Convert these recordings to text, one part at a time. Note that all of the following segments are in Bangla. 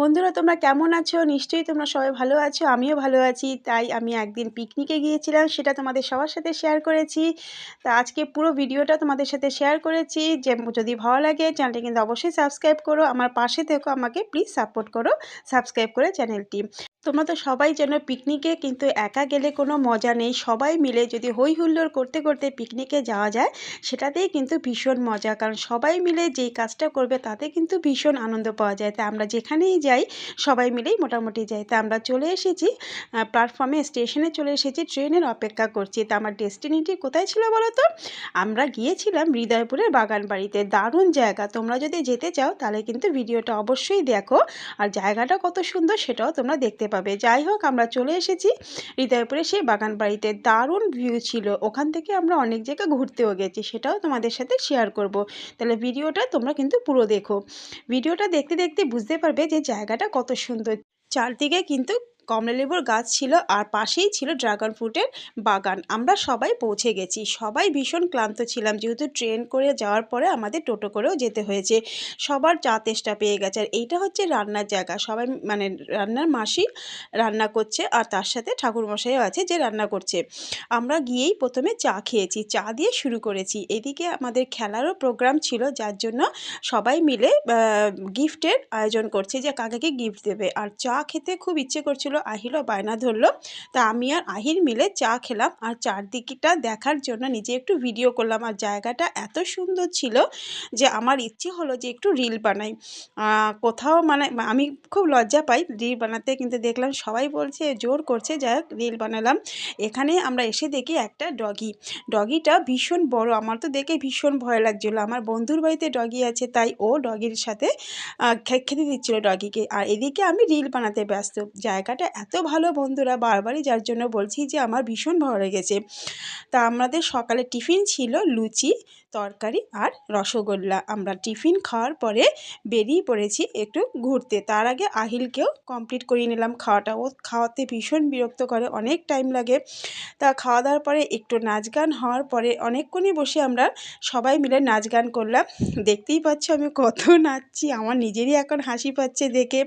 বন্ধুরা তোমরা কেমন আছো? নিশ্চয়ই তোমরা সবাই ভালো আছো। আমিও ভালো আছি। তাই আমি একদিন পিকনিকে গিয়েছিলাম, সেটা তোমাদের সবার সাথে শেয়ার করেছি। তা আজকে পুরো ভিডিওটা তোমাদের সাথে শেয়ার করেছি। যে যদি ভালো লাগে চ্যানেলটা কিন্তু অবশ্যই সাবস্ক্রাইব করো, আমার পাশে থেকো, আমাকে প্লিজ সাপোর্ট করো সাবস্ক্রাইব করে চ্যানেলটি। তোমরা তো সবাই জানো পিকনিকে কিন্তু একা গেলে কোনো মজা নেই। সবাই মিলে যদি হই হুল্লোড় করতে করতে পিকনিকে যাওয়া যায়, সেটাতেই কিন্তু ভীষণ মজা। কারণ সবাই মিলে যেই কাজটা করবে তাতে কিন্তু ভীষণ আনন্দ পাওয়া যায়। তা আমরা যেখানেই যাই সবাই মিলেই মোটামুটি যাই। তা আমরা চলে এসেছি প্ল্যাটফর্মে, স্টেশনে চলে এসেছি, ট্রেনের অপেক্ষা করছি। তা আমার ডেস্টিনিটি কোথায় ছিল বলো তো? আমরা গিয়েছিলাম হৃদয়পুরের বাগানবাড়িতে। দারুণ জায়গা, তোমরা যদি যেতে চাও তাহলে কিন্তু ভিডিওটা অবশ্যই দেখো। আর জায়গাটা কত সুন্দর সেটাও তোমরা দেখতে পাবে। যাই হোক, আমরা চলে এসেছি হৃদয়পুরে সেই বাগানবাড়িতে। দারুণ ভিউ ছিল, ওখান থেকে আমরা অনেক জায়গায় ঘুরতেও গেছি, সেটাও তোমাদের সাথে শেয়ার করব। তাহলে ভিডিওটা তোমরা কিন্তু পুরো দেখো। ভিডিওটা দেখতে দেখতে বুঝতে পারবে যে জায়গাটা কত সুন্দর। চারদিকে কিন্তু কমলালেবুর গাছ ছিল আর পাশেই ছিল ড্রাগন ফ্রুটের বাগান। আমরা সবাই পৌঁছে গেছি, সবাই ভীষণ ক্লান্ত ছিলাম, যেহেতু ট্রেন করে যাওয়ার পরে আমাদের টোটো করেও যেতে হয়েছে। সবার চা তেষ্টা পেয়ে গেছে। আর এইটা হচ্ছে রান্নার জায়গা, সবাই মানে রান্নার মাসি রান্না করছে আর তার সাথে ঠাকুরমশাইও আছে যে রান্না করছে। আমরা গিয়েই প্রথমে চা খেয়েছি, চা দিয়ে শুরু করেছি। এদিকে আমাদের খেলারও প্রোগ্রাম ছিল, যার জন্য সবাই মিলে গিফটের আয়োজন করছে যে কাকে কি গিফট দেবে। আর চা খেতে খুব ইচ্ছে করছিল, আহিলও বায়না ধরলো। তা আমি আর আহির মিলে চা খেলাম আর চারদিকটা দেখার জন্য নিজে একটু ভিডিও করলাম। আর জায়গাটা এত সুন্দর ছিল যে আমার ইচ্ছে হলো যে একটু রিল বানাই। কোথাও মানে আমি খুব লজ্জা পাই রিল বানাতে, কিন্তু দেখলাম সবাই বলছে, জোর করছে, যাই হোক রিল বানালাম। এখানে আমরা এসে দেখি একটা ডগিটা ভীষণ বড়, আমার তো দেখে ভীষণ ভয় লাগছিলো। আমার বন্ধুর বাড়িতে ডগি আছে, তাই ও ডগির সাথে খেতে দিচ্ছিল ডগিকে, আর এদিকে আমি রিল বানাতে ব্যস্ত। জায়গাটা এত ভালো বন্ধুরা, বারবারই যার জন্য বলছি যে আমার ভীষণ ভালো লেগেছে। তা আমাদের সকালে টিফিন ছিল লুচি, তরকারি আর রসগোল্লা। আমরা টিফিন খাওয়ার পরে বেরিয়ে পড়েছি একটু ঘুরতে। তার আগে আহিলকেও কমপ্লিট করিয়ে নিলাম খাওয়াটা। ও খাওয়াতে ভীষণ বিরক্ত করে, অনেক টাইম লাগে। তা খাওয়া দাওয়ার পরে একটু নাচ গান হওয়ার পরে অনেকক্ষণই বসে আমরা সবাই মিলে নাচ গান করলাম। দেখতেই পাচ্ছ আমি কত নাচছি, আমার নিজেরই এখন হাসি পাচ্ছে দেখে,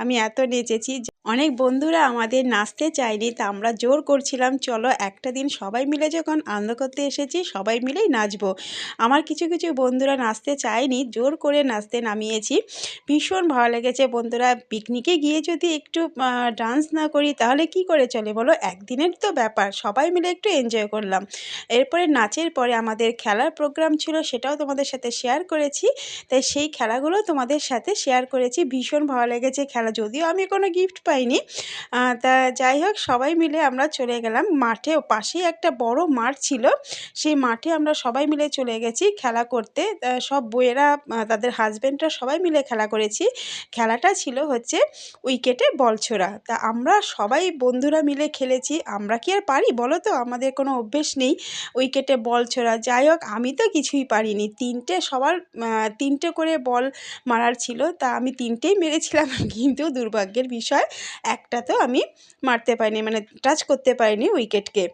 আমি এত নেচেছি। অনেক বন্ধুরা আমাদের নাচতে চায়নি, তা আমরা জোর করছিলাম, চলো একটা দিন সবাই মিলে যখন আনন্দ করতে এসেছি সবাই মিলেই নাচবো। আমার কিছু কিছু বন্ধুরা নাচতে চায়নি, জোর করে নাচতে নামিয়েছি। ভীষণ ভালো লেগেছে বন্ধুরা। পিকনিকে গিয়ে যদি একটু ডান্স না করি তাহলে কি করে চলে বলো? একদিনের তো ব্যাপার, সবাই মিলে একটু এনজয় করলাম। এরপরে নাচের পরে আমাদের খেলার প্রোগ্রাম ছিল, সেটাও তোমাদের সাথে শেয়ার করেছি। তাই সেই খেলাগুলো তোমাদের সাথে শেয়ার করেছি। ভীষণ ভালো লেগেছে খেলা, যদিও আমি কোনো গিফট পাইনি। তা যাই হোক, সবাই মিলে আমরা চলে গেলাম মাঠে। পাশেই একটা বড় মাঠ ছিল, সেই মাঠে আমরা সবাই মিলে চলে গেছি খেলা করতে। সব বউয়েরা তাদের হাজব্যান্ডরা সবাই মিলে খেলা করেছি। খেলাটা ছিল হচ্ছে উইকেটে বল ছোড়া। তা আমরা সবাই বন্ধুরা মিলে খেলেছি। আমরা কি আর পারি বলো তো? আমাদের কোনো অভ্যেস নেই উইকেটে বল ছোড়া। যাই হোক, আমি তো কিছুই পারিনি। সবার 3টে করে বল মারার ছিল, তা আমি 3টেই মেরেছিলাম। কিন্তু দুর্ভাগ্যের বিষয় একটাতেও আমি মারতে পারিনি, মানে টাচ করতে পারিনি উইকেটকে।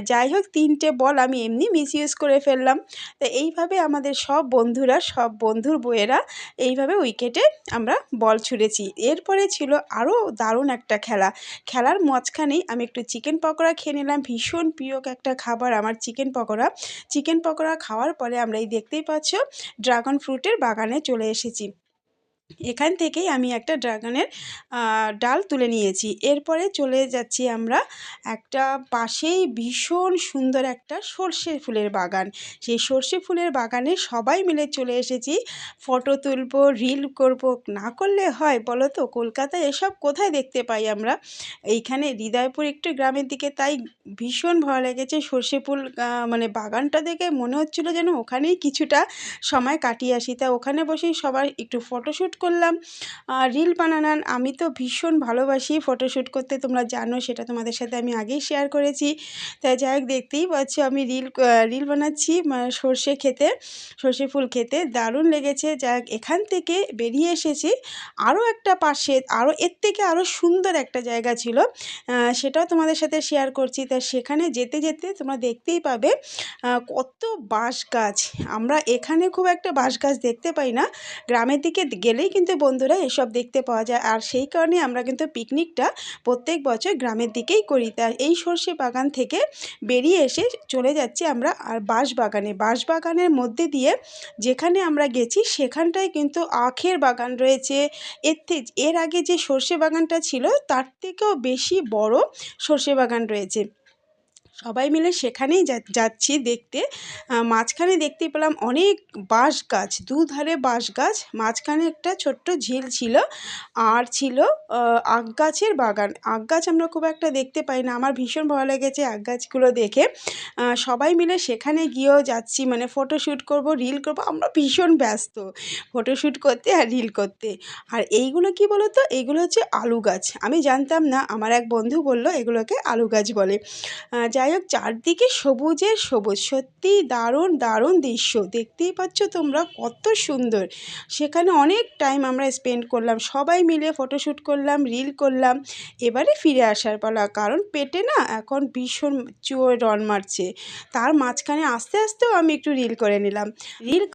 যাই হোক, 3টে বল আমি এমনি মিসইউজ করে ফেললাম। তো এইভাবে আমাদের সব বন্ধুরা, সব বন্ধুর বউয়েরা এইভাবে উইকেটে আমরা বল ছুঁড়েছি। এরপরে ছিল আরও দারুণ একটা খেলা। খেলার মাঝখানেই আমি একটু চিকেন পকোড়া খেয়ে নিলাম। ভীষণ প্রিয় একটা খাবার আমার চিকেন পকোড়া। চিকেন পকোড়া খাওয়ার পরে আমরা এই দেখতেই পাচ্ছ ড্রাগন ফ্রুটের বাগানে চলে এসেছি। এখান থেকেই আমি একটা ড্রাগনের ডাল তুলে নিয়েছি। এরপরে চলে যাচ্ছি আমরা একটা পাশেই ভীষণ সুন্দর একটা সর্ষে ফুলের বাগান। সেই সর্ষে ফুলের বাগানে সবাই মিলে চলে এসেছি। ফটো তুলবো, রিল করব, না করলে হয় বলো তো? কলকাতায় এসব কোথায় দেখতে পাই আমরা? এইখানে হৃদয়পুর একটু গ্রামের দিকে, তাই ভীষণ ভালো লেগেছে সর্ষে ফুল মানে বাগানটা দেখে মনে হচ্ছিলো যেন ওখানেই কিছুটা সময় কাটিয়ে আসি। তা ওখানে বসেই সবাই একটু ফটোশ্যুট করলাম, রিল বানালাম। আমি তো ভীষণ ভালোবাসি ফটোশ্যুট করতে, তোমরা জানো, সেটা তোমাদের সাথে আমি আগেই শেয়ার করেছি। তাই যাই হোক, দেখতেই পাচ্ছ আমি রিল বানাচ্ছি সর্ষে ফুল খেতে দারুণ লেগেছে। যাই হোক, এখান থেকে বেরিয়ে এসেছি আরও একটা পাশে, আরও এর থেকে আরও সুন্দর একটা জায়গা ছিল, সেটাও তোমাদের সাথে শেয়ার করছি। তা সেখানে যেতে যেতে তোমরা দেখতেই পাবে কত বাঁশ গাছ। আমরা এখানে খুব একটা বাঁশ গাছ দেখতে পাই না, গ্রামের দিকে গেলেই গেলেই কিন্তু বন্ধুরা এসব দেখতে পাওয়া যায়। আর সেই কারণে আমরা কিন্তু পিকনিকটা প্রত্যেক বছর গ্রামের দিকেই করি। তাই এই সর্ষে বাগান থেকে বেরিয়ে এসে চলে যাচ্ছি আমরা আর বাঁশবাগানের মধ্যে দিয়ে যেখানে আমরা গেছি সেখানটায় কিন্তু আখের বাগান রয়েছে। এর আগে যে সর্ষে বাগানটা ছিল তার থেকেও বেশি বড় সর্ষে বাগান রয়েছে। সবাই মিলে সেখানেই যাচ্ছি দেখতে। মাঝখানে দেখতে পেলাম অনেক বাঁশ গাছ, দুধারে বাঁশ গাছ, মাঝখানে একটা ছোট্ট ঝিল ছিল আর ছিল আখ গাছের বাগান। আখ গাছ আমরা খুব একটা দেখতে পাই না, আমার ভীষণ ভালো লেগেছে আখ গাছগুলো দেখে। সবাই মিলে সেখানে গিয়েও যাচ্ছি, মানে ফটোশ্যুট করব, রিল করব, আমরা ভীষণ ব্যস্ত ফটোশ্যুট করতে আর রিল করতে। আর এইগুলো কি বলো তো, এইগুলো হচ্ছে আলু গাছ। আমি জানতাম না, আমার এক বন্ধু বলল এগুলোকে আলু গাছ বলে। যাই হোক, চারদিকে সবুজের সবুজ, সত্যিই দারুণ দারুণ দৃশ্য। দেখতেই পাচ্ছ তোমরা কত সুন্দর। সেখানে অনেক টাইম আমরা স্পেন্ড করলাম, সবাই মিলে ফটোশ্যুট করলাম, রিল করলাম। এবারে ফিরে আসার পালা, কারণ পেটে না এখন ভীষণ রন মারছে। তার মাঝখানে আস্তে আস্তেও আমি একটু রিল করে নিলাম। রিল